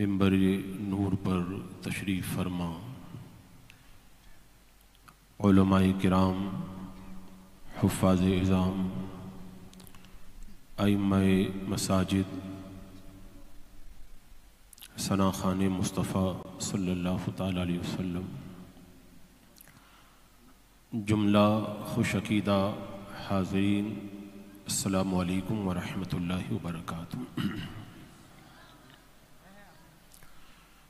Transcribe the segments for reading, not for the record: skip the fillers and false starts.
منبر نور پر تشریف فرما علماء کرام، حفاظ اعظام، ائمہ مساجد، ثنا خان مصطفیٰ صلی اللہ تعالی علیہ وسلم، جملہ خوش عقیدہ حاضرین، السلام علیکم ورحمۃ اللہ وبرکاتہ۔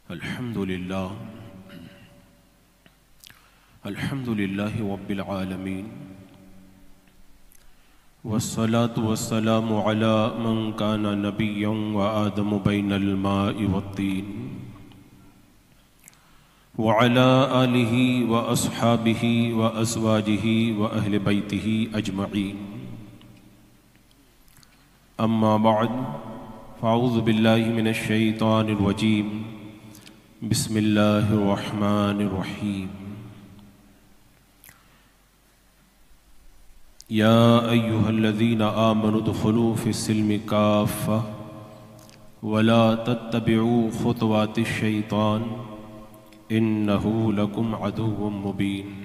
الحمدللہ رب العالمین، والصلاة والسلام على من كان نبيا وآدم بين الماء والطين، وعلى آله وأصحابه وأزواجه وأهل بيته أجمعين، أما بعد، فأعوذ بالله من الشيطان الرجيم، بسم الله الرحمن الرحيم۔ يا أيها الذين آمنوا ادخلوا في السلم كافة ولا تتبعوا خطوات الشيطان إنه لكم عدو مبين۔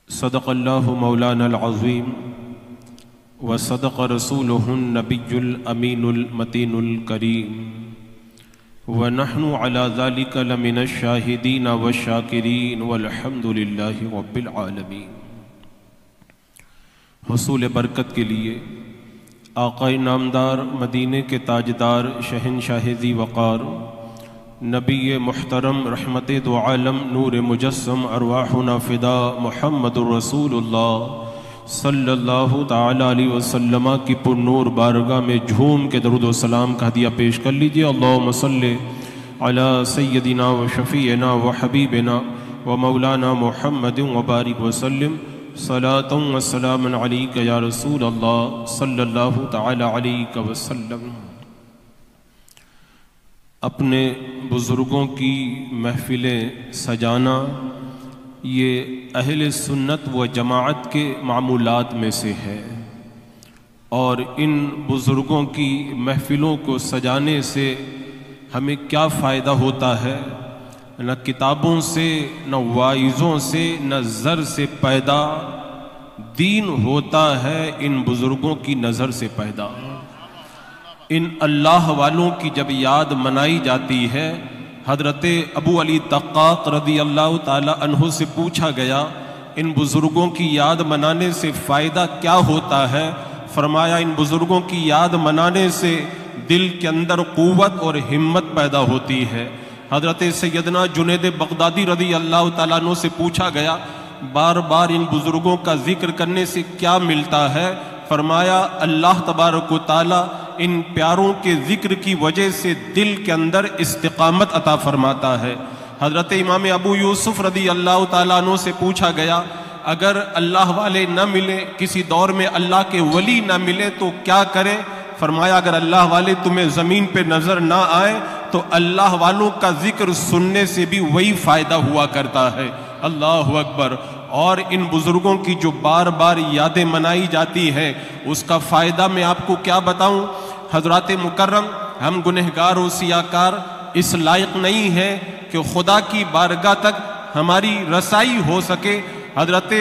صدق الله مولانا العظيم وصدق رسوله النبي الأمين المتين الكريم، ونحن على ذلك لمن الشاهدين والشاكرين والحمد لله رب العالمين۔ حصول برکت کے لیے آقا نامدار، مدینے کے تاجدار، شہنشاہ ذی وقار، نبی محترم، رحمت دو عالم، نور مجسم، ارواحنا فدا، محمد الرسول اللہ صلی اللہ تعالی علیہ وسلم کی پر نور بارگاہ میں جھوم کے درود و سلام کا ہدیہ پیش کر لیجئے۔ اللہم صلی علی سیدنا و شفیعنا و حبیبنا و مولانا محمد وبارک وسلم، صلاۃ و سلام علیک یا رسول اللہ صلی اللہ تعالی علیہ وسلم۔ اپنے بزرگوں کی محفلیں سجانا یہ اہل سنت و جماعت کے معمولات میں سے ہے، اور ان بزرگوں کی محفلوں کو سجانے سے ہمیں کیا فائدہ ہوتا ہے؟ نہ کتابوں سے، نہ واعظوں سے، نہ زر سے پیدا دین ہوتا ہے، ان بزرگوں کی نظر سے پیدا۔ ان اللہ والوں کی جب یاد منائی جاتی ہے، حضرت ابو علی دقاق رضی اللہ تعالی عنہ سے پوچھا گیا ان بزرگوں کی یاد منانے سے فائدہ کیا ہوتا ہے؟ فرمایا ان بزرگوں کی یاد منانے سے دل کے اندر قوت اور ہمت پیدا ہوتی ہے۔ حضرت سیدنا جنید بغدادی رضی اللہ تعالیٰ عنہ سے پوچھا گیا بار بار ان بزرگوں کا ذکر کرنے سے کیا ملتا ہے؟ فرمایا اللہ تبارک و تعالیٰ ان پیاروں کے ذکر کی وجہ سے دل کے اندر استقامت عطا فرماتا ہے۔ حضرت امام ابو یوسف رضی اللہ تعالیٰ عنہ سے پوچھا گیا اگر اللہ والے نہ ملے، کسی دور میں اللہ کے ولی نہ ملے تو کیا کریں؟ فرمایا اگر اللہ والے تمہیں زمین پہ نظر نہ آئے تو اللہ والوں کا ذکر سننے سے بھی وہی فائدہ ہوا کرتا ہے۔ اللہ اکبر۔ اور ان بزرگوں کی جو بار بار یادیں منائی جاتی ہیں اس کا فائدہ میں آپ کو کیا بتاؤں؟ حضرات مکرم، ہم گنہگار و سیاکار اس لائق نہیں ہیں کہ خدا کی بارگاہ تک ہماری رسائی ہو سکے۔ حضرت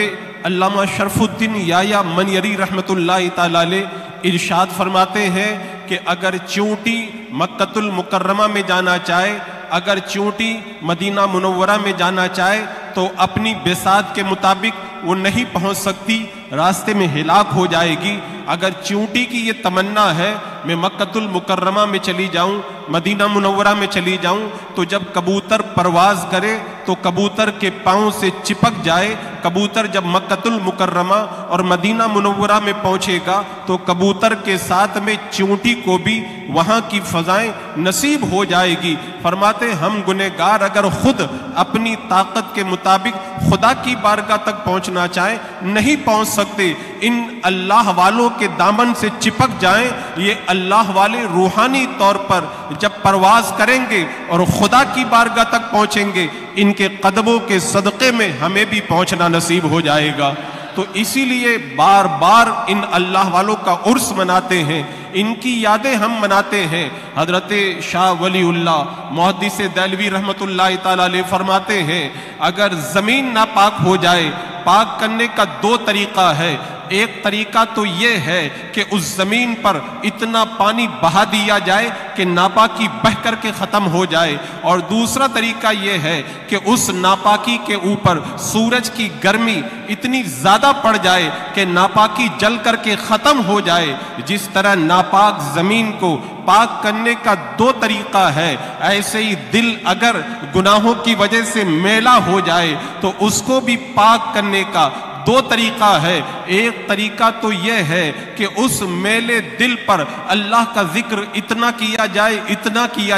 علامہ شرف الدین یحییٰ منیری رحمۃ اللہ تعالی علیہ ارشاد فرماتے ہیں کہ اگر چونٹی مکۃ المکرمہ میں جانا چاہے، اگر چونٹی مدینہ منورہ میں جانا چاہے تو اپنی بساط کے مطابق وہ نہیں پہنچ سکتی، راستے میں ہلاک ہو جائے گی۔ اگر چونٹی کی یہ تمنا ہے میں مکۃ المکرمہ میں چلی جاؤں، مدینہ منورہ میں چلی جاؤں، تو جب کبوتر پرواز کرے تو کبوتر کے پاؤں سے چپک جائے۔ کبوتر جب مکۃ المکرمہ اور مدینہ منورہ میں پہنچے گا تو کبوتر کے ساتھ میں چونٹی کو بھی وہاں کی فضائیں نصیب ہو جائے گی۔ فرماتے ہم گنہگار اگر خود اپنی طاقت کے مطابق خدا کی بارگاہ تک پہنچنا چاہیں نہیں پہنچ سکتے، ان اللہ والوں کے دامن سے چپک جائیں۔ یہ اللہ والے روحانی طور پر جب پرواز کریں گے اور خدا کی بارگاہ تک پہنچیں گے، ان کے قدموں کے صدقے میں ہمیں بھی پہنچنا نصیب ہو جائے گا۔ تو اسی لیے بار بار ان اللہ والوں کا عرس مناتے ہیں، ان کی یادیں ہم مناتے ہیں۔ حضرت شاہ ولی اللہ محدث دہلوی رحمت اللہ تعالی علیہ فرماتے ہیں اگر زمین ناپاک ہو جائے، پاک کرنے کا دو طریقہ ہے۔ ایک طریقہ تو یہ ہے کہ اس زمین پر اتنا پانی بہا دیا جائے کہ ناپاکی بہہ کر کے ختم ہو جائے، اور دوسرا طریقہ یہ ہے کہ اس ناپاکی کے اوپر سورج کی گرمی اتنی زیادہ پڑ جائے کہ ناپاکی جل کر کے ختم ہو جائے۔ جس طرح ناپاک زمین کو پاک کرنے کا دو طریقہ ہے، ایسے ہی دل اگر گناہوں کی وجہ سے میلا ہو جائے تو اس کو بھی پاک کرنے کا دو طریقہ ہے۔ ایک طریقہ تو یہ ہے کہ اس میلے دل پر اللہ کا ذکر اتنا کیا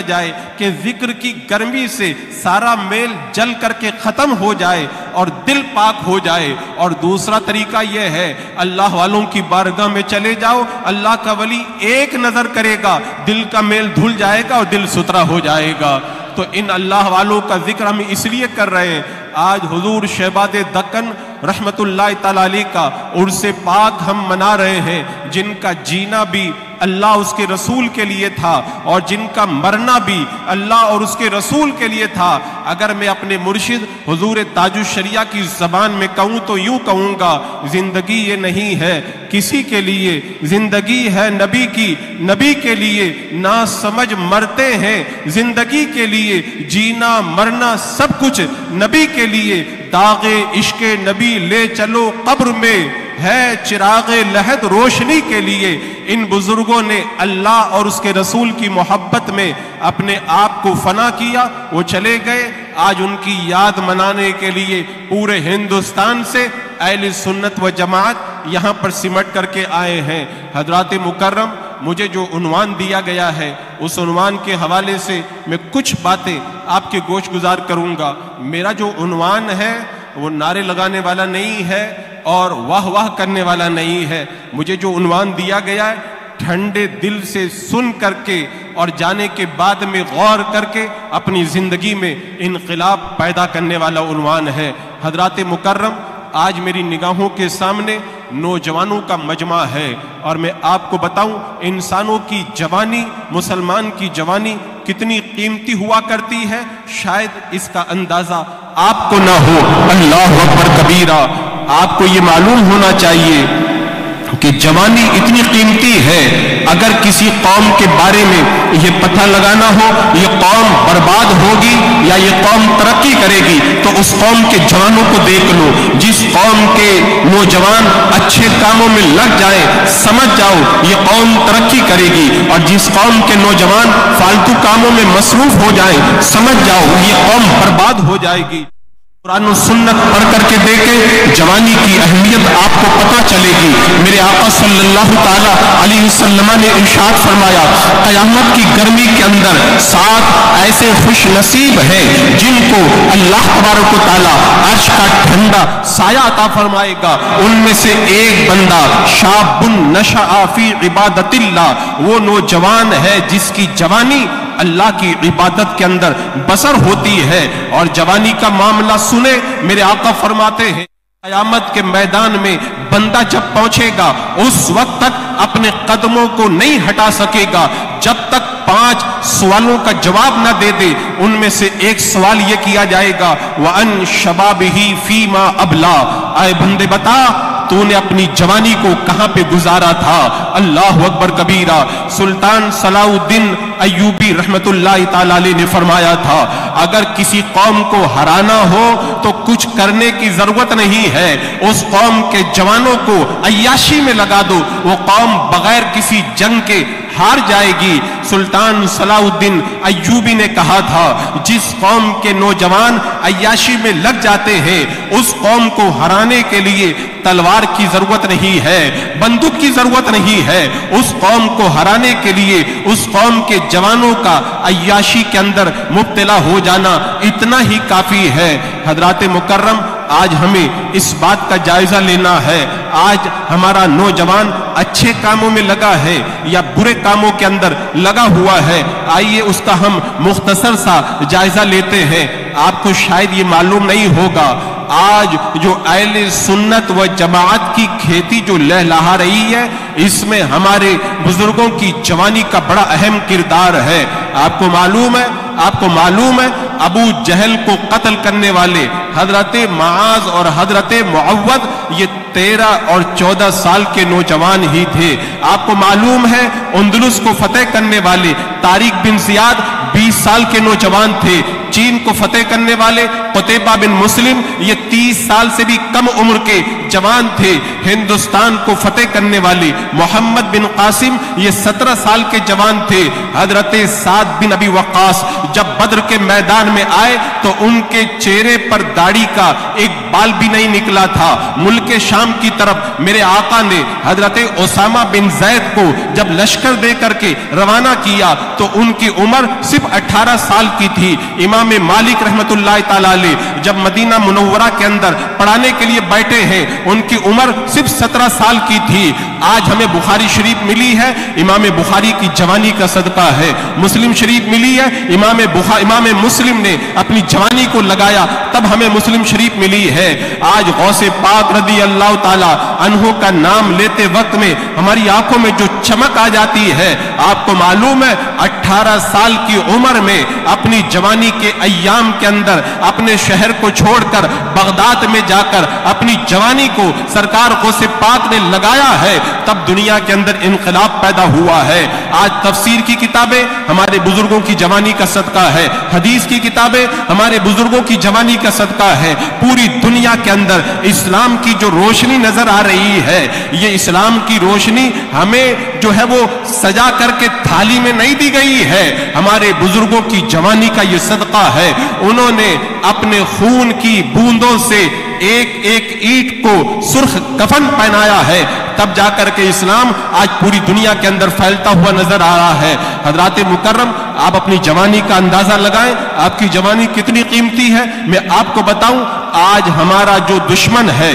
جائے کہ ذکر کی گرمی سے سارا میل جل کر کے ختم ہو جائے اور دل پاک ہو جائے۔ اور دوسرا طریقہ یہ ہے اللہ والوں کی بارگاہ میں چلے جاؤ، اللہ کا ولی ایک نظر کرے گا، دل کا میل دھل جائے گا اور دل ستھرا ہو جائے گا۔ تو ان اللہ والوں کا ذکر ہم اس لیے کر رہے ہیں۔ آج حضور شہباد دکن رحمت اللہ تعالی علیہ کا عرس پاک ہم منا رہے ہیں، جن کا جینا بھی اللہ اس کے رسول کے لیے تھا اور جن کا مرنا بھی اللہ اور اس کے رسول کے لیے تھا۔ اگر میں اپنے مرشد حضور تاج الشریعہ کی زبان میں کہوں تو یوں کہوں گا، زندگی یہ نہیں ہے کسی کے لیے، زندگی ہے نبی کی، نبی کے لیے نا سمجھ مرتے ہیں، زندگی کے لیے جینا مرنا سب کچھ نبی کے لیے، داغ عشق نبی لے چلو قبر میں، ہے چراغ لہد روشنی کے لیے۔ ان بزرگوں نے اللہ اور اس کے رسول کی محبت میں اپنے آپ کو فنا کیا، وہ چلے گئے۔ آج ان کی یاد منانے کے لیے پورے ہندوستان سے اہل سنت و جماعت یہاں پر سمٹ کر کے آئے ہیں۔ حضرات مکرم، مجھے جو عنوان دیا گیا ہے اس عنوان کے حوالے سے میں کچھ باتیں آپ کے گوش گزار کروں گا۔ میرا جو عنوان ہے وہ نعرے لگانے والا نہیں ہے اور واہ واہ کرنے والا نہیں ہے۔ مجھے جو عنوان دیا گیا ہے ٹھنڈے دل سے سن کر کے اور جانے کے بعد میں غور کر کے اپنی زندگی میں انقلاب پیدا کرنے والا عنوان ہے۔ حضرات مکرم، آج میری نگاہوں کے سامنے نوجوانوں کا مجمع ہے، اور میں آپ کو بتاؤں انسانوں کی جوانی، مسلمان کی جوانی کتنی قیمتی ہوا کرتی ہے، شاید اس کا اندازہ آپ کو نہ ہو۔ اللہ اکبر کبیرہ، آپ کو یہ معلوم ہونا چاہیے کہ جوانی اتنی قیمتی ہے۔ اگر کسی قوم کے بارے میں یہ پتہ لگانا ہو یہ قوم برباد ہوگی یا یہ قوم ترقی کرے گی تو اس قوم کے جوانوں کو دیکھ لو۔ جس قوم کے نوجوان اچھے کاموں میں لگ جائیں سمجھ جاؤ یہ قوم ترقی کرے گی، اور جس قوم کے نوجوان فالتو کاموں میں مصروف ہو جائیں سمجھ جاؤ یہ قوم برباد ہو جائے گی۔ قرآن و سنت پڑھ کر کے دیکھیں، جوانی کی اہمیت آپ کو پتہ چلے گی۔ میرے آقا صلی اللہ تعالی علیہ وسلم نے ارشاد فرمایا، قیامت کی گرمی کے اندر 7 ایسے خوش نصیب ہیں جن کو اللہ تبارک و تعالی عرش کا ٹھنڈا سایہ عطا فرمائے گا۔ ان میں سے ایک بندہ شاب نشأ فی عبادت اللہ، وہ نوجوان ہے جس کی جوانی اللہ کی عبادت کے اندر بسر ہوتی ہے۔ اور جوانی کا معاملہ سنے، میرے آقا فرماتے ہیں قیامت کے میدان میں بندہ جب پہنچے گا اس وقت تک اپنے قدموں کو نہیں ہٹا سکے گا جب تک 5 سوالوں کا جواب نہ دے دے۔ ان میں سے ایک سوال یہ کیا جائے گا، وَأَن شَبَابِهِ فِيمَا أَبْلَى، اے بندے بتا تو نے اپنی جوانی کو کہاں پہ گزارا تھا۔ اللہ اکبر کبیرہ۔ سلطان صلاح الدین ایوبی رحمت اللہ تعالی علیہ نے فرمایا تھا، اگر کسی قوم کو ہرانا ہو تو کچھ کرنے کی ضرورت نہیں ہے، اس قوم کے جوانوں کو عیاشی میں لگا دو، وہ قوم بغیر کسی جنگ کے ہار جائے گی۔ سلطان صلاح الدین ایوبی نے کہا تھا، جس قوم کے نوجوان عیاشی میں لگ جاتے ہیں اس قوم کو ہرانے کے لیے تلوار کی ضرورت نہیں ہے، بندوق کی ضرورت نہیں ہے، اس قوم کو ہرانے کے لیے اس قوم کے جوانوں کا عیاشی کے اندر مبتلا ہو جانا اتنا ہی کافی ہے۔ حضرات مکرم، آج ہمیں اس بات کا جائزہ لینا ہے، آج ہمارا نوجوان اچھے کاموں میں لگا ہے یا برے کاموں کے اندر لگا ہوا ہے؟ آئیے اس کا ہم مختصر سا جائزہ لیتے ہیں۔ آپ کو شاید یہ معلوم نہیں ہوگا، آج جو اہل سنت و جماعت کی کھیتی جو لہلہا رہی ہے، اس میں ہمارے بزرگوں کی جوانی کا بڑا اہم کردار ہے۔ آپ کو معلوم ہے ابو جہل کو قتل کرنے والے حضرت معاذ اور حضرت معوذ یہ 13 اور 14 سال کے نوجوان ہی تھے۔ آپ کو معلوم ہے اندلس کو فتح کرنے والے طارق بن زیاد 20 سال کے نوجوان تھے۔ چین کو فتح کرنے والے قتیبہ بن مسلم یہ 30 سال سے بھی کم عمر کے جوان تھے۔ ہندوستان کو فتح کرنے والے محمد بن قاسم یہ 17 سال کے جوان تھے۔ حضرت سعد بن ابی وقاص جب بدر کے میدان میں آئے تو ان کے چہرے پر داڑھی کا ایک بال بھی نہیں نکلا تھا۔ ملک شام کی طرف میرے آقا نے حضرت اسامہ بن زید کو جب لشکر دے کر کے روانہ کیا تو ان کی عمر صرف 18 سال کی تھی۔ امام مالک رحمت اللہ تعالی علیہ جب مدینہ منورہ کے اندر پڑھانے کے لیے بیٹھے ہیں ان کی عمر صرف 17 سال کی تھی۔ آج ہمیں بخاری شریف ملی ہے، امام بخاری کی جوانی کا صدقہ ہے۔ مسلم شریف ملی ہے، امام مسلم نے اپنی جوانی کو لگایا تب ہمیں مسلم شریف ملی ہے۔ آج غوث پاک رضی اللہ تعالی عنہ کا نام لیتے وقت میں ہماری آنکھوں میں جو چمک آ جاتی ہے، آپ کو معلوم ہے 18 سال کی عمر میں اپنی جوانی کے ایام کے اندر اپنے شہر کو چھوڑ کر بغداد میں جا کر اپنی جوانی کو سرکار غوث پاک نے لگایا ہے، تب دنیا کے اندر انقلاب پیدا ہوا ہے۔ آج تفسیر کی کتابیں ہمارے بزرگوں کی جوانی کا صدقہ ہے، حدیث کی کتابیں ہمارے بزرگوں کی جوانی کا صدقہ ہے۔ پوری دنیا کے اندر اسلام کی جو روشنی نظر آ رہی ہے، یہ اسلام کی روشنی ہمیں جو ہے وہ سجا کر کے تھالی میں نہیں دی گئی ہے، ہمارے بزرگوں کی جوانی کا یہ صدقہ ہے۔ انہوں نے اپنے خون کی بوندوں سے ایک ایک اینٹ کو سرخ کفن پہنایا ہے، تب جا کر کے اسلام آج پوری دنیا کے اندر پھیلتا ہوا نظر آ رہا ہے۔ حضرات مکرم، آپ اپنی جوانی کا اندازہ لگائیں، آپ کی جوانی کتنی قیمتی ہے۔ میں آپ کو بتاؤں، آج ہمارا جو دشمن ہے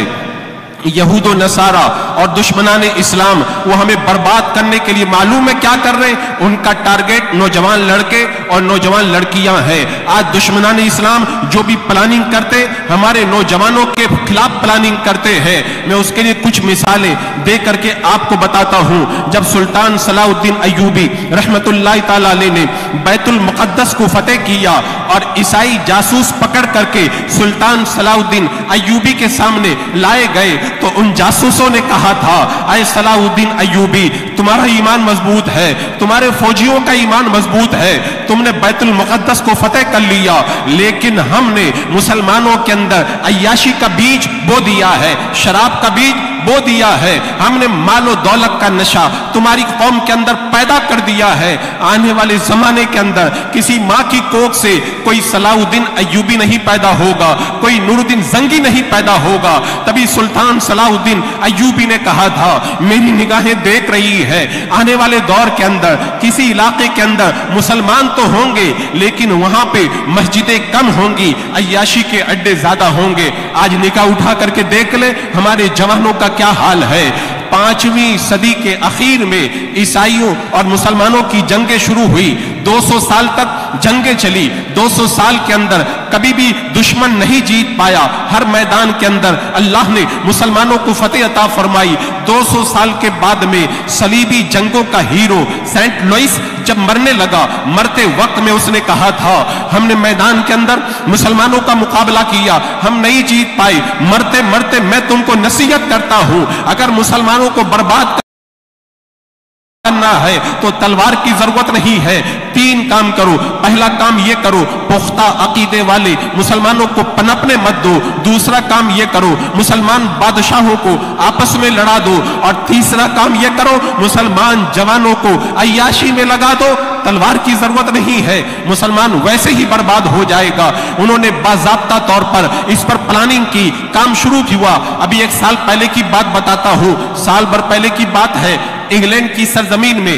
یہود و نصارہ اور دشمنان اسلام، وہ ہمیں برباد کرنے کے لیے معلوم ہے کیا کر رہے ہیں؟ ان کا ٹارگٹ نوجوان لڑکے اور نوجوان لڑکیاں ہیں۔ آج دشمنان اسلام جو بھی پلاننگ کرتے ہمارے نوجوانوں کے خلاف پلاننگ کرتے ہیں۔ میں اس کے لیے کچھ مثالیں دے کر کے آپ کو بتاتا ہوں۔ جب سلطان صلاح الدین ایوبی رحمت اللہ تعالی علیہ نے بیت المقدس کو فتح کیا اور عیسائی جاسوس پکڑ کر کے سلطان صلاح الدین ایوبی کے سامنے لائے گئے تو ان جاسوسوں نے کہا تھا، اے صلاح الدین ایوبی، تمہارا ایمان مضبوط ہے، تمہارے فوجیوں کا ایمان مضبوط ہے، تم نے بیت المقدس کو فتح کر لیا، لیکن ہم نے مسلمانوں کے اندر عیاشی کا بیج بو دیا ہے، شراب کا بیج بو دیا ہے، ہم نے مال و دولت کا نشہ تمہاری قوم کے اندر پیدا کر دیا ہے۔ آنے والے زمانے کے اندر کسی ماں کی کوکھ سے کوئی صلاح الدین ایوبی نہیں پیدا ہوگا، کوئی نور الدین زنگی نہیں پیدا ہوگا۔ تبھی سلطان صلاح الدین ایوبی نے کہا تھا، میری نگاہیں دیکھ رہی ہے آنے والے دور کے اندر کسی علاقے کے اندر مسلمان تو ہوں گے لیکن وہاں پہ مسجدیں کم ہوں گی، عیاشی کے اڈے زیادہ ہوں گے۔ آج نکاح اٹھا کر کے دیکھ لے ہمارے جوانوں کا کیا حال ہے۔ 5ویں صدی کے اخیر میں عیسائیوں اور مسلمانوں کی جنگیں شروع ہوئی، 200 سال تک جنگیں چلی، 200 سال کے اندر کبھی بھی دشمن نہیں جیت پایا، ہر میدان کے اندر اللہ نے مسلمانوں کو فتح عطا فرمائی۔ 200 سال کے بعد میں صلیبی جنگوں کا ہیرو سینٹ لوئس جب مرنے لگا، مرتے وقت میں اس نے کہا تھا، ہم نے میدان کے اندر مسلمانوں کا مقابلہ کیا، ہم نہیں جیت پائے، مرتے مرتے میں تم کو نصیحت کرتا ہوں، اگر مسلمانوں کو برباد کرنا ہے تو تلوار کی ضرورت نہیں ہے، 3 کام کرو۔ پہلا کام یہ کرو، پختہ عقیدے والے مسلمانوں کو پنپنے مت دو۔ دوسرا کام یہ کرو، مسلمان بادشاہوں کو آپس میں لڑا دو۔ اور تیسرا کام یہ کرو، مسلمان جوانوں کو عیاشی میں لگا دو۔ تلوار کی ضرورت نہیں ہے، مسلمان ویسے ہی برباد ہو جائے گا۔ انہوں نے باضابطہ طور پر اس پر پلاننگ کی، کام شروع ہوا۔ ابھی 1 سال پہلے کی بات بتاتا ہوں، سال بھر پہلے کی بات ہے، انگلینڈ کی سرزمین میں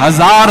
1000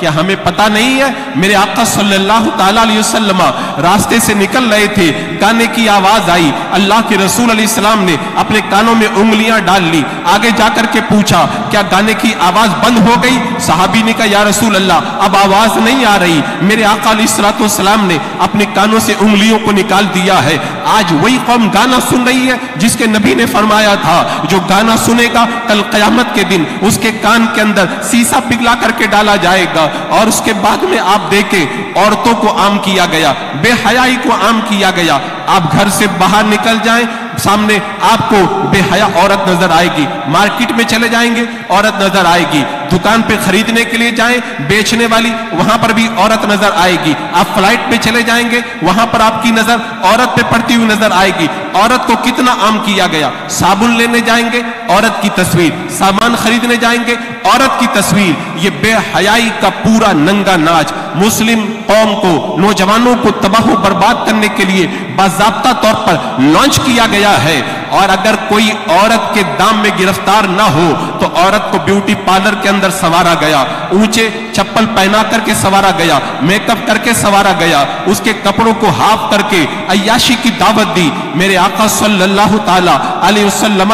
کہ ہمیں پتہ نہیں ہے؟ میرے آقا صلی اللہ تعالیٰ علیہ وسلم راستے سے نکل رہے تھے، گانے کی آواز آئی، اللہ کے رسول علیہ السلام نے اپنے کانوں میں انگلیاں ڈال لی، آگے جا کر کے پوچھا کیا گانے کی آواز بند ہو گئی؟ صحابی نے کہا یا رسول اللہ اب آواز نہیں آ رہی۔ میرے آقا علیہ السلام نے اپنے کانوں سے انگلیوں کو نکال دیا ہے۔ آج وہی قوم گانا سن رہی ہے جس کے نبی نے فرمایا تھا جو گانا سنے گا کل قیامت کے دن اس کے کان کے اندر سیسا پگھلا کر کے ڈالا جائے گا۔ اور اس کے بعد میں آپ دیکھیں عورتوں کو عام کیا گیا، بے حیائی کو عام کیا گیا۔ آپ گھر سے باہر نکل جائیں، سامنے آپ کو بے حیا عورت نظر آئے گی، مارکیٹ میں چلے جائیں گے عورت نظر آئے گی، دکان پہ خریدنے کے لیے جائیں بیچنے والی وہاں پر بھی عورت نظر آئے گی، آپ فلائٹ پہ چلے جائیں گے وہاں پر آپ کی نظر عورت پہ پڑتی ہوئی نظر آئے گی۔ عورت کو کتنا عام کیا گیا، صابن لینے جائیں گے عورت کی تصویر، سامان خریدنے جائیں گے عورت کی تصویر۔ یہ بے حیائی کا پورا ننگا ناچ مسلم قوم کو، نوجوانوں کو تباہ و برباد کرنے کے لیے باضابطہ طور پر لانچ کیا گیا ہے۔ اور اگر کوئی عورت کے دام میں گرفتار نہ ہو تو عورت کو بیوٹی پارلر کے اندر سوارا گیا، اونچے چپل پہنا کر کے سوارا گیا، میک اپ کر کے سوارا گیا، اس کے کپڑوں کو ہاف کر کے عیاشی کی دعوت دی۔ میرے آقا صلی اللہ تعالی علیہ وسلم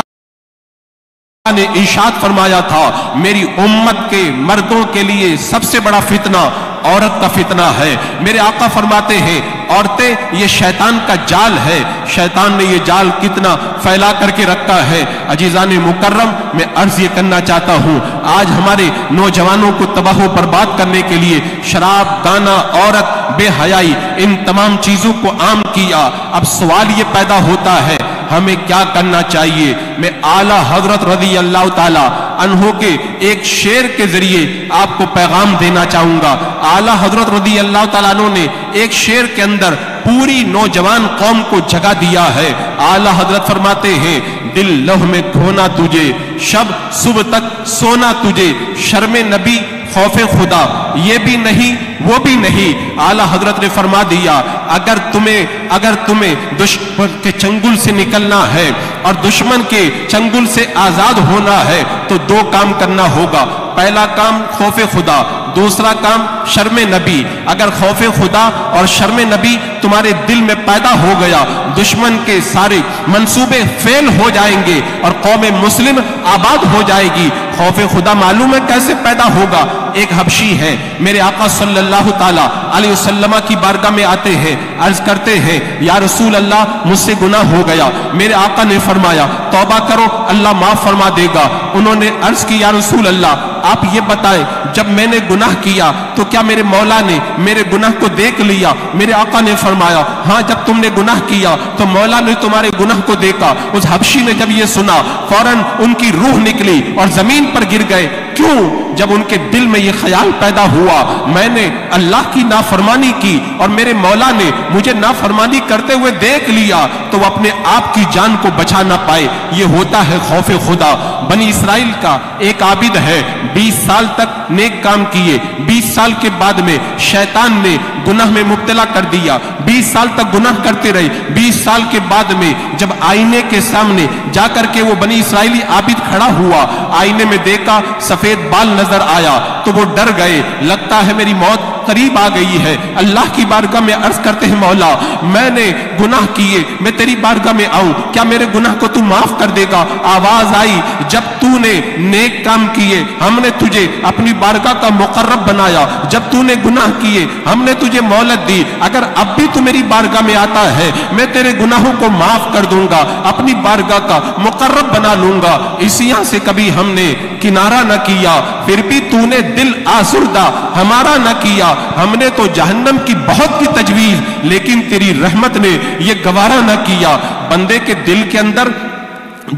نے ارشاد فرمایا تھا میری امت کے مردوں کے لیے سب سے بڑا فتنہ عورت کا فتنہ ہے۔ میرے آقا فرماتے ہیں عورتیں یہ شیطان کا جال ہے، شیطان نے یہ جال کتنا پھیلا کر کے رکھا ہے۔ عزیزان مکرم میں عرض یہ کرنا چاہتا ہوں آج ہمارے نوجوانوں کو تباہ و برباد کرنے کے لیے شراب، گانا، عورت، بے حیائی، ان تمام چیزوں کو عام کیا۔ اب سوال یہ پیدا ہوتا ہے ہمیں کیا کرنا چاہیے؟ میں اعلیٰ حضرت رضی اللہ تعالی عنہ کے ایک شعر کے ذریعے آپ کو پیغام دینا چاہوں گا۔ اعلیٰ حضرت رضی اللہ تعالیٰ عنہ نے ایک شعر کے اندر پوری نوجوان قوم کو جگہ دیا ہے۔ اعلیٰ حضرت فرماتے ہیں دل لوح میں کھونا تجھے، شب صبح تک سونا تجھے، شرم نبی خوف خدا یہ بھی نہیں وہ بھی نہیں۔ اعلیٰ حضرت نے فرما دیا اگر تمہیں دشمن کے چنگل سے نکلنا ہے اور دشمن کے چنگل سے آزاد ہونا ہے تو دو کام کرنا ہوگا، پہلا کام خوف خدا، دوسرا کام شرم نبی۔ اگر خوف خدا اور شرم نبی تمہارے دل میں پیدا ہو گیا دشمن کے سارے منصوبے فیل ہو جائیں گے اور قوم مسلم آباد ہو جائے گی۔ خوف خدا معلوم ہے کیسے پیدا ہوگا؟ ایک حبشی ہے میرے آقا صلی اللہ تعالی علیہ وسلم کی بارگاہ میں آتے ہیں، عرض کرتے ہیں یا رسول اللہ مجھ سے گناہ ہو گیا۔ میرے آقا نے فرمایا توبہ کرو اللہ معاف فرما دے گا۔ انہوں نے عرض کی یا رسول اللہ آپ یہ بتائیں جب میں نے گناہ کیا تو کیا میرے مولا نے میرے گناہ کو دیکھ لیا؟ میرے آقا نے فرمایا ہاں جب تم نے گناہ کیا تو مولا نے تمہارے گناہ کو دیکھا۔ اس حبشی نے جب یہ سنا فوراً ان کی روح نکلی اور زمین پر گر گئے۔ کیوں؟ جب ان کے دل میں یہ خیال پیدا ہوا میں نے اللہ کی نافرمانی کی اور میرے مولا نے مجھے نافرمانی کرتے ہوئے دیکھ لیا تو وہ اپنے آپ کی جان کو بچا نہ پائے۔ یہ ہوتا ہے خوف خدا۔ بنی اسرائیل کا ایک عابد ہے 20 سال تک نیک کام کیے، 20 سال کے بعد میں شیطان نے گناہ میں مبتلا کر دیا، 20 سال تک گناہ کرتے رہے۔ 20 سال کے بعد میں جب آئینے کے سامنے جا کر کے وہ بنی اسرائیلی عابد کھڑا ہوا، آئینے میں دیکھا سفید بال نظر آیا تو وہ ڈر گئے، لگتا ہے میری موت قریب آ گئی ہے۔ اللہ کی بارگاہ میں عرض کرتے ہیں مولا میں نے گناہ کیے، میں تیری بارگاہ میں آؤں، کیا میرے گناہ کو تو معاف کر دے گا؟ آواز آئی جب تو نے نیک کام کیے ہم نے تجھے اپنی بارگاہ کا مقرب بنایا، جب تو نے گناہ کیے ہم نے تجھے مہلت دی، اگر اب بھی تو میری بارگاہ میں آتا ہے میں تیرے گناہوں کو معاف کر دوں گا، اپنی بارگاہ کا مقرب بنا لوں گا۔ اس یہاں سے کبھی ہم نے کنارہ نہ کیا پھر بھی تو نے دل آسردہ ہمارا نہ کیا، ہم نے تو جہنم کی بہت کی تجویز لیکن تیری رحمت نے یہ گوارا نہ کیا۔ بندے کے دل کے اندر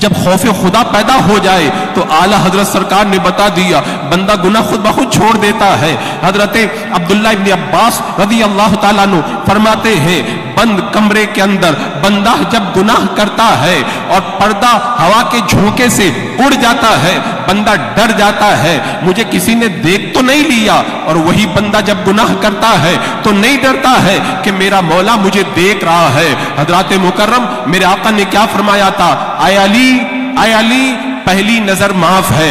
جب خوف خدا پیدا ہو جائے تو اعلیٰ حضرت سرکار نے بتا دیا بندہ گناہ خود بخود چھوڑ دیتا ہے۔ حضرت عبداللہ ابن عباس رضی اللہ تعالیٰ عنہ فرماتے ہیں بند کمرے کے اندر بندہ جب گناہ کرتا ہے اور پردہ ہوا کے جھونکے سے اڑ جاتا ہے بندہ ڈر جاتا ہے مجھے کسی نے دیکھ تو نہیں لیا، اور وہی بندہ جب گناہ کرتا ہے تو نہیں ڈرتا ہے کہ میرا مولا مجھے دیکھ رہا ہے۔ حضرات مکرم میرے آقا نے کیا فرمایا تھا؟ اے علی پہلی نظر معاف ہے،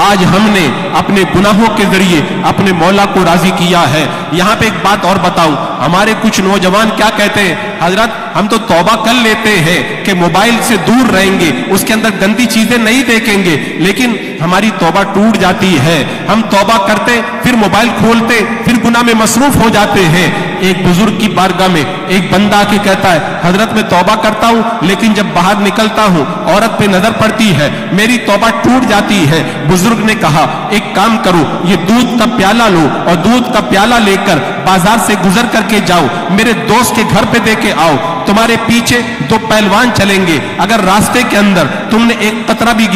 آج ہم نے اپنے گناہوں کے ذریعے اپنے مولا کو راضی کیا ہے۔ یہاں پہ ایک بات اور بتاؤں، ہمارے کچھ نوجوان کیا کہتے ہیں، حضرت ہم تو توبہ کر لیتے ہیں کہ موبائل سے دور رہیں گے، اس کے اندر گندی چیزیں نہیں دیکھیں گے، لیکن ہماری توبہ ٹوٹ جاتی ہے۔ ہم توبہ کرتے پھر موبائل کھولتے پھر گناہ میں مصروف ہو جاتے ہیں۔ ایک بزرگ کی بارگاہ میں ایک بندہ آ کے کہتا ہے، حضرت میں توبہ کرتا ہوں لیکن جب باہر نکلتا ہوں عورت پہ نظر پڑتی ہے، میری توبہ ٹوٹ جاتی ہے۔ بزرگ نے کہا ایک کام کرو، یہ دودھ کا پیالہ لو اور دودھ کا پیالہ لے کر بازار سے گزر کر کے جاؤ، میرے دوست کے گھر پہ دے کے آؤ، تمہارے پیچھے دو پہلوان چلیں گے، اگر راستے کے اندر تم نے ایک قطرہ بھی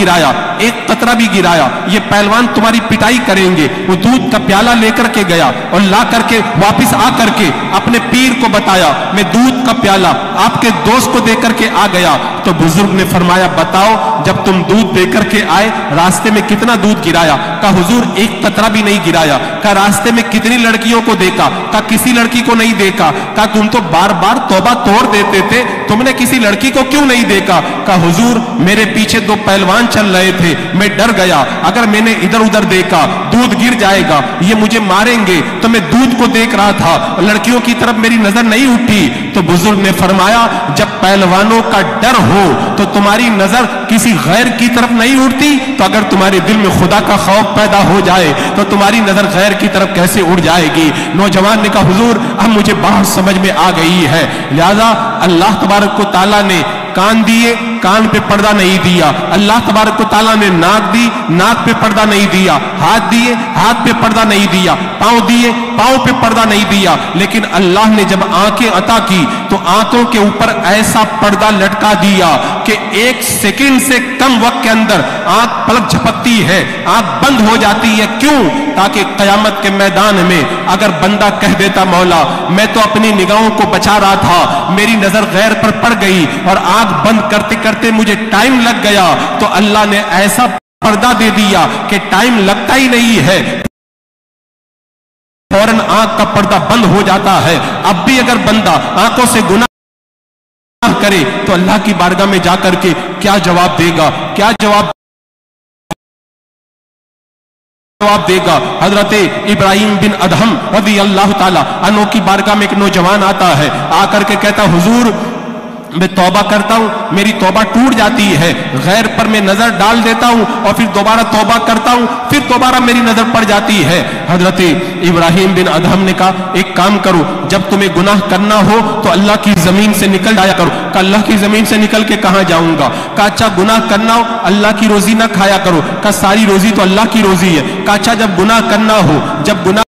گرایا یہ پہلوان تمہاری پٹائی کریں گے۔ وہ دودھ کا پیالہ لے کر کے گیا اور لا کر کے واپس آ کر کے اپنے پیر کو بتایا، میں دودھ کا پیالہ آپ کے دوست کو دے کر کے آ گیا۔ تو بزرگ نے فرمایا بتاؤ جب تم دودھ دے کر کے آئے راستے میں کتنا دودھ گرایا؟ کہا حضور ایک قطرہ بھی نہیں گرایا۔ کہا راستے میں کتنی لڑکیوں کو دیکھا؟ کہا کسی لڑکی کو نہیں دیکھا۔ کہا تم تو بار بار توبہ توڑ دیتے تھے، تم نے کسی لڑکی کو کیوں نہیں دیکھا؟ کہا حضور میرے پیچھے دو پہلوان چل رہے تھے، میں ڈر گیا، اگر میں نے ادھر ادھر دیکھا دودھ گر جائے گا، یہ مجھے ماریں گے، تو میں دودھ کو دیکھ رہا تھا، لڑکیوں کی طرف میری نظر نہیں اٹھی۔ تو بزرگ نے فرمایا جب پہلوانوں کا ڈر ہو تو تمہاری نظر کسی غیر کی طرف نہیں اٹھتی، تو اگر تمہارے دل میں خدا کا خوف پیدا ہو جائے تو تمہاری نظر غیر کی طرف کیسے اڑ جائے گی؟ نوجوان نے کہا حضور اب مجھے بات سمجھ میں آ گئی ہے، لہذا اللہ تبارک و تعالیٰ نے کان دیے، کان پہ پردہ نہیں دیا، اللہ تبارک و تعالیٰ نے ناک دی، ناک پہ پردہ نہیں دیا، ہاتھ دیے، ہاتھ پہ پردہ نہیں دیا، پاؤں دیے، پاؤں پہ پردہ نہیں دیا، لیکن اللہ نے جب آنکھیں عطا کی تو آنکھوں کے اوپر ایسا پردہ لٹکا دیا کہ ایک سیکنڈ سے کم وقت کے اندر آنکھ پلک جھپکتی ہے، آنکھ بند ہو جاتی ہے۔ کیوں؟ تاکہ قیامت کے میدان میں اگر بندہ کہہ دیتا مولا میں تو اپنی نگاہوں کو بچا رہا تھا، میری نظر غیر پر پڑ گئی اور آنکھ بند کرتے کرتے مجھے ٹائم لگ گیا، تو اللہ نے ایسا پردہ دے دیا کہ ٹائم لگتا ہی نہیں ہے، فوراً آنکھ کا پردہ بند ہو جاتا ہے۔ اب بھی اگر بندہ آنکھوں سے گناہ کرے تو اللہ کی بارگاہ میں جا کر کے کیا جواب دے گا؟ کیا جواب دے گا؟ حضرت ابراہیم بن ادہم رضی اللہ تعالی عنہ کی بارگاہ میں ایک نوجوان آتا ہے، آ کر کے کہتا حضور میں توبہ کرتا ہوں، میری توبہ ٹوٹ جاتی ہے، غیر پر میں نظر ڈال دیتا ہوں اور پھر دوبارہ توبہ کرتا ہوں، پھر دوبارہ میری نظر پڑ جاتی ہے۔ حضرت ابراہیم بن ادہم نے کہا ایک کام کرو، جب تمہیں گناہ کرنا ہو تو اللہ کی زمین سے نکل جایا کرو۔ کہ اللہ کی زمین سے نکل کے کہاں جاؤں گا؟ کہ اچھا گناہ کرنا ہو اللہ کی روزی نہ کھایا کرو۔ کہ ساری روزی تو اللہ کی روزی ہے۔ کہ اچھا جب گناہ کرنا ہو، جب گناہ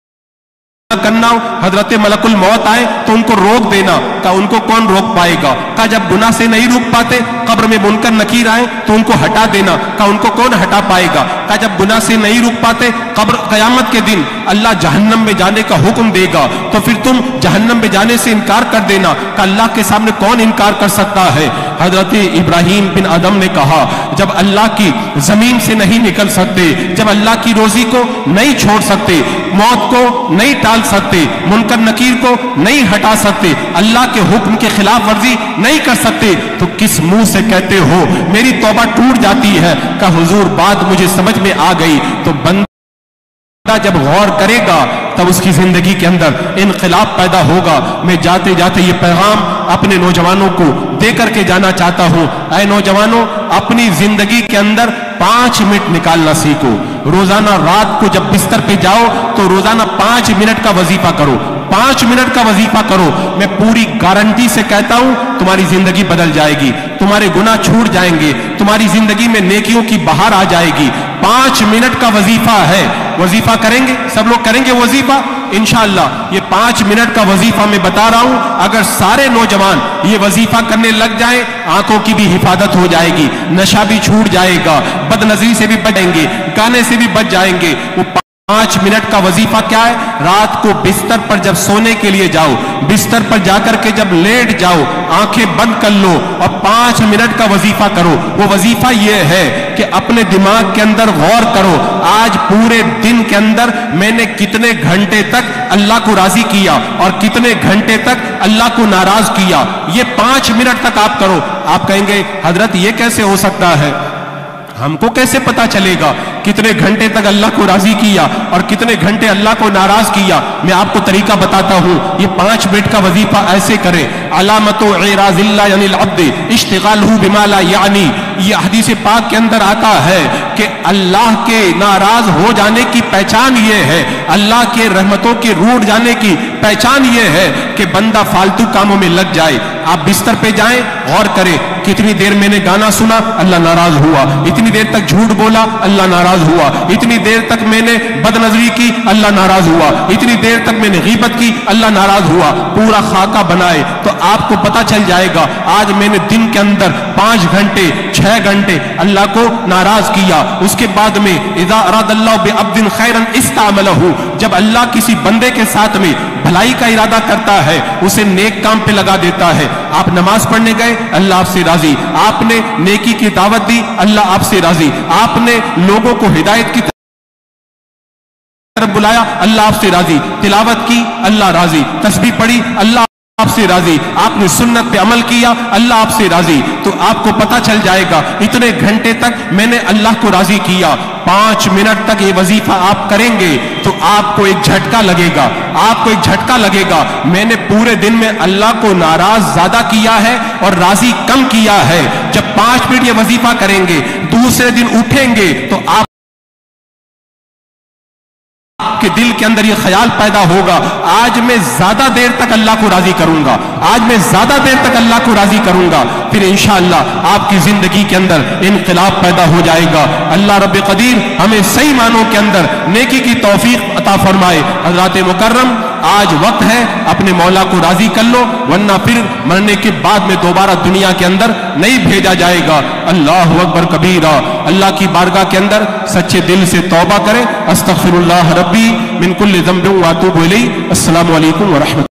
کرنا ہو حضرت ملک الموت آئے تو ان کو روک دینا۔ کہ ان کو کون روک پائے گا؟ کہ جب گناہ سے نہیں روک پاتے قبر میں منکر نکیر آئے تو ان کو ہٹا دینا۔ کہ ان کو کون ہٹا پائے گا؟ کہ جب گناہ سے نہیں روک پاتے قبر قیامت کے دن اللہ جہنم میں جانے کا حکم دے گا تو پھر تم جہنم میں جانے سے انکار کر دینا۔ کہ اللہ کے سامنے کون انکار کر سکتا ہے؟ حضرت ابراہیم بن ادم نے کہا جب اللہ کی زمین سے نہیں نکل سکتے، جب اللہ کی روزی کو نہیں چھوڑ سکتے، موت کو نہیں ٹال سکتے، منکر نکیر کو نہیں ہٹا سکتے، اللہ کے حکم کے خلاف ورزی نہیں کر سکتے، تو کس منہ سے کہتے ہو میری توبہ ٹوٹ جاتی ہے؟ کہ حضور بات مجھے سمجھ میں آ گئی۔ تو بندہ جب غور کرے گا تب اس کی زندگی کے اندر انقلاب پیدا ہوگا۔ میں جاتے جاتے یہ پیغام اپنے نوجوانوں کو دے کر کے جانا چاہتا ہوں، اے نوجوانوں اپنی زندگی کے اندر 5 منٹ نکالنا سیکھو۔ روزانہ رات کو جب بستر پہ جاؤ تو روزانہ 5 منٹ کا وظیفہ کرو، 5 منٹ کا وظیفہ کرو۔ میں پوری گارنٹی سے کہتا ہوں تمہاری زندگی بدل جائے گی، تمہارے گناہ چھوٹ جائیں گے، تمہاری زندگی میں نیکیوں کی بہار آ جائے گی۔ 5 منٹ کا وظیفہ ہے، وظیفہ کریں گے؟ سب لوگ کریں گے وظیفہ انشاءاللہ؟ یہ 5 منٹ کا وظیفہ میں بتا رہا ہوں، اگر سارے نوجوان یہ وظیفہ کرنے لگ جائیں آنکھوں کی بھی حفاظت ہو جائے گی، نشہ بھی چھوٹ جائے گا، بد نظری سے بھی بچ جائیں گے، گانے سے بھی بچ جائیں گے۔ وہ 5 منٹ کا وظیفہ کیا ہے؟ رات کو بستر پر جب سونے کے لیے جاؤ، بستر پر جا کر کے جب لیٹ جاؤ آنکھیں بند کر لو اور 5 منٹ کا وظیفہ کرو۔ وہ وظیفہ یہ ہے کہ اپنے دماغ کے اندر غور کرو آج پورے دن کے اندر میں نے کتنے گھنٹے تک اللہ کو راضی کیا اور کتنے گھنٹے تک اللہ کو ناراض کیا۔ یہ 5 منٹ تک آپ کرو۔ آپ کہیں گے حضرت یہ کیسے ہو سکتا ہے؟ ہم کو کیسے پتا چلے گا کہ کتنے گھنٹے تک اللہ کو راضی کیا اور کتنے گھنٹے اللہ کو ناراض کیا، میں آپ کو طریقہ بتاتا ہوں۔ یہ 5 منٹ کا وظیفہ ایسے کریں۔ علامت اعراض اللہ یعنی العبد اشتغالہ بما لا یعنی، یہ حدیث پاک کے اندر آتا ہے کہ اللہ کے ناراض ہو جانے کی پہچان یہ ہے، اللہ کے رحمتوں کے روٹ جانے کی پہچان یہ ہے کہ بندہ فالتو کاموں میں لگ جائے۔ آپ بستر پہ جائیں، غور کریں کتنی دیر میں نے گانا سنا، اللہ ناراض ہوا، اتنی دیر تک جھوٹ بولا، اللہ ناراض ہوا، اتنی دیر تک میں نے بد نظری کی، اللہ ناراض ہوا، اتنی دیر تک میں نے غیبت کی، اللہ ناراض ہوا۔ پورا خاکہ بنائے تو آپ کو پتہ چل جائے گا آج میں نے دن کے اندر 5 گھنٹے 6 گھنٹے اللہ کو ناراض کیا۔ اس کے بعد میں اذا اراد اللہ بعبد خیرا استعملہ، جب اللہ کسی بندے کے ساتھ میں بھلائی کا ارادہ کرتا ہے اسے نیک کام پہ لگا دیتا ہے۔ آپ نماز پڑھنے گئے، اللہ آپ سے راضی، آپ نے نیکی کی دعوت دی، اللہ آپ سے راضی، آپ نے لوگوں کو ہدایت کی طرف بلایا، اللہ آپ سے راضی، تلاوت کی، اللہ راضی، تسبیح پڑھی، اللہ آپ سے راضی، آپ نے سنت پہ عمل کیا، اللہ آپ سے راضی۔ تو آپ کو پتہ چل جائے گا اتنے گھنٹے تک میں نے اللہ کو راضی کیا۔ 5 منٹ تک یہ وظیفہ آپ کریں گے تو آپ کو ایک جھٹکا لگے گا، آپ کو ایک جھٹکا لگے گا، میں نے پورے دن میں اللہ کو ناراض زیادہ کیا ہے اور راضی کم کیا ہے۔ جب 5 منٹ یہ وظیفہ کریں گے، دوسرے دن اٹھیں گے تو آپ کے دل کے اندر یہ خیال پیدا ہوگا آج میں زیادہ دیر تک اللہ کو راضی کروں گا، آج میں زیادہ دیر تک اللہ کو راضی کروں گا، پھر انشاءاللہ آپ کی زندگی کے اندر انقلاب پیدا ہو جائے گا۔ اللہ رب قدیر ہمیں صحیح معنوں کے اندر نیکی کی توفیق عطا فرمائے۔ حضرات مکرم، آج وقت ہے اپنے مولا کو راضی کر لو، ورنہ پھر مرنے کے بعد میں دوبارہ دنیا کے اندر نہیں بھیجا جائے گا۔ اللہ اکبر کبیرہ، اللہ کی بارگاہ کے اندر سچے دل سے توبہ کریں۔ استغفر اللہ ربی من کل ذنب واتوب الیہ۔ السلام علیکم ورحمۃ